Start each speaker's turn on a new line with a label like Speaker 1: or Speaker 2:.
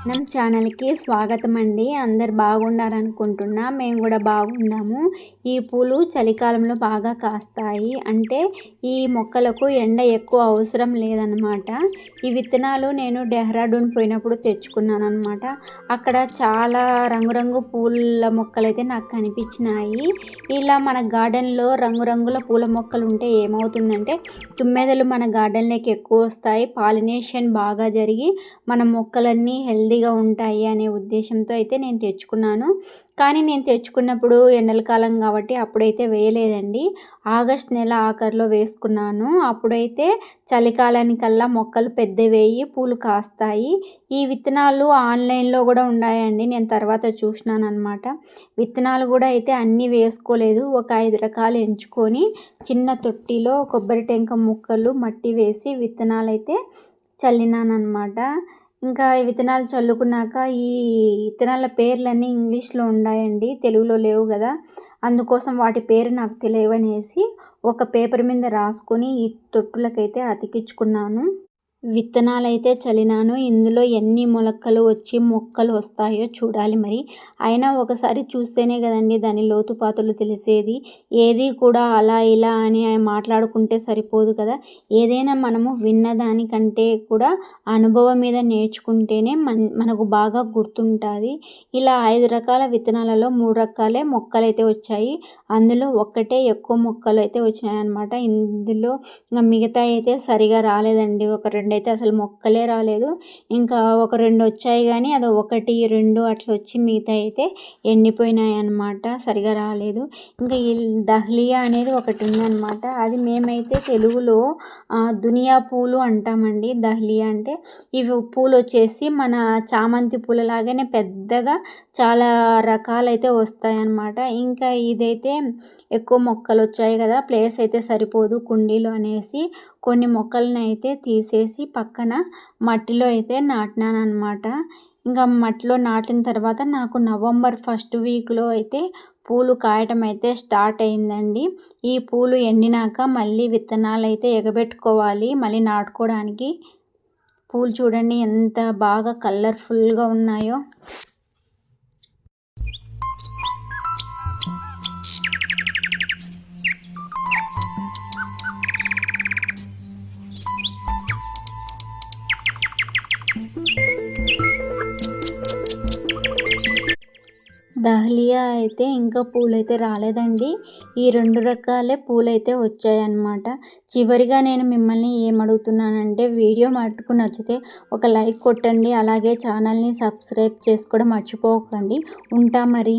Speaker 1: మనం ఛానల్కి స్వాగతం అండి. అందరు బాగున్నారనుకుంటున్నా. మేము కూడా బాగున్నాము. ఈ పూలు చలికాలంలో బాగా కాస్తాయి. అంటే ఈ మొక్కలకు ఎండ ఎక్కువ అవసరం లేదనమాట. ఈ విత్తనాలు నేను డెహ్రాడూన్ పోయినప్పుడు తెచ్చుకున్నాను అనమాట. అక్కడ చాలా రంగురంగు పూల మొక్కలు అయితే నాకు కనిపించినాయి. ఇలా మన గార్డెన్లో రంగురంగుల పూల మొక్కలు ఉంటే ఏమవుతుందంటే తుమ్మెదలు మన గార్డెన్లోకి ఎక్కువ వస్తాయి. పాలినేషన్ బాగా జరిగి మన మొక్కలన్నీ హెల్దీగా ఉంటాయి అనే ఉద్దేశంతో అయితే నేను తెచ్చుకున్నాను. కానీ నేను తెచ్చుకున్నప్పుడు ఎండల కాలం కాబట్టి అప్పుడైతే వేయలేదండి. ఆగస్ట్ నెల ఆఖరిలో వేసుకున్నాను. అప్పుడైతే చలికాలానికల్లా మొక్కలు పెద్దవేయి పూలు కాస్తాయి. ఈ విత్తనాలు ఆన్లైన్లో కూడా ఉన్నాయండి. నేను తర్వాత చూసినాను అనమాట. విత్తనాలు కూడా అయితే అన్నీ వేసుకోలేదు. ఒక 5 రకాలు ఎంచుకొని చిన్న తొట్టిలో కొబ్బరి టెంక ముక్కలు మట్టి వేసి విత్తనాలు అయితే చల్లినానమాట. ఇంకా ఈ విత్తనాలు చల్లుకున్నాక ఈ విత్తనాల పేర్లన్నీ ఇంగ్లీష్లో ఉన్నాయండి, తెలుగులో లేవు కదా. అందుకోసం వాటి పేరు నాకు తెలియవనేసి ఒక పేపర్ మీద రాసుకొని ఈ తొట్టులకైతే అతికించుకున్నాను. విత్తనాలు అయితే చల్లినాను. ఇందులో ఎన్ని మొలకలు వచ్చి మొక్కలు వస్తాయో చూడాలి మరి. అయినా ఒకసారి చూస్తేనే కదండి దాని లోతుపాతులు తెలిసేది. ఏది కూడా అలా ఇలా అని మాట్లాడుకుంటే సరిపోదు కదా. ఏదైనా మనము విన్నదానికంటే కూడా అనుభవం మీద నేర్చుకుంటేనే మనకు బాగా గుర్తుంటుంది. ఇలా 5 రకాల విత్తనాలలో 3 రకాలే మొక్కలు అయితే వచ్చాయి. అందులో ఒక్కటే ఎక్కువ మొక్కలు అయితే వచ్చినాయి అన్నమాట. ఇందులో మిగతా అయితే సరిగా రాలేదండి. ఒక 2 అయితే అసలు మొక్కలే రాలేదు. ఇంకా ఒక 2 వచ్చాయి కానీ అది 1, 2 అట్లా వచ్చి మిగతా అయితే ఎండిపోయినాయి అన్నమాట. సరిగా రాలేదు. ఇంకా ఈ దహ్లియా అనేది ఒకటి ఉందన్నమాట. అది మేమైతే తెలుగులో దునియా పూలు అంటామండి. దహ్లియా అంటే ఇవి పూలు వచ్చేసి మన చామంతి పూల లాగానే పెద్దగా చాలా రకాలైతే వస్తాయన్నమాట. ఇంకా ఇదైతే ఎక్కువ మొక్కలు వచ్చాయి కదా, ప్లేస్ అయితే సరిపోదు కుండీలో అనేసి కొన్ని మొక్కలను అయితే తీసేసి పక్కన మట్టిలో అయితే నాటినాను అనమాట. ఇంకా మట్టిలో నాటిన తర్వాత నాకు నవంబర్ 1st వీక్లో అయితే పూలు కాయటం అయితే స్టార్ట్ అయిందండి. ఈ పూలు ఎండినాక మళ్ళీ విత్తనాలు అయితే ఎగబెట్టుకోవాలి మళ్ళీ నాటుకోవడానికి. పూలు చూడండి ఎంత బాగా కలర్ఫుల్గా ఉన్నాయో. దహ్లియా అయితే ఇంకా పూలైతే రాలేదండి. ఈ 2 రకాలే పూలైతే వచ్చాయన్నమాట. చివరిగా నేను మిమ్మల్ని ఏమడుగుతున్నానంటే వీడియో మటుకు నచ్చితే ఒక లైక్ కొట్టండి. అలాగే ఛానల్ని సబ్స్క్రైబ్ చేసుకోవడం మర్చిపోకండి. ఉంటా మరి.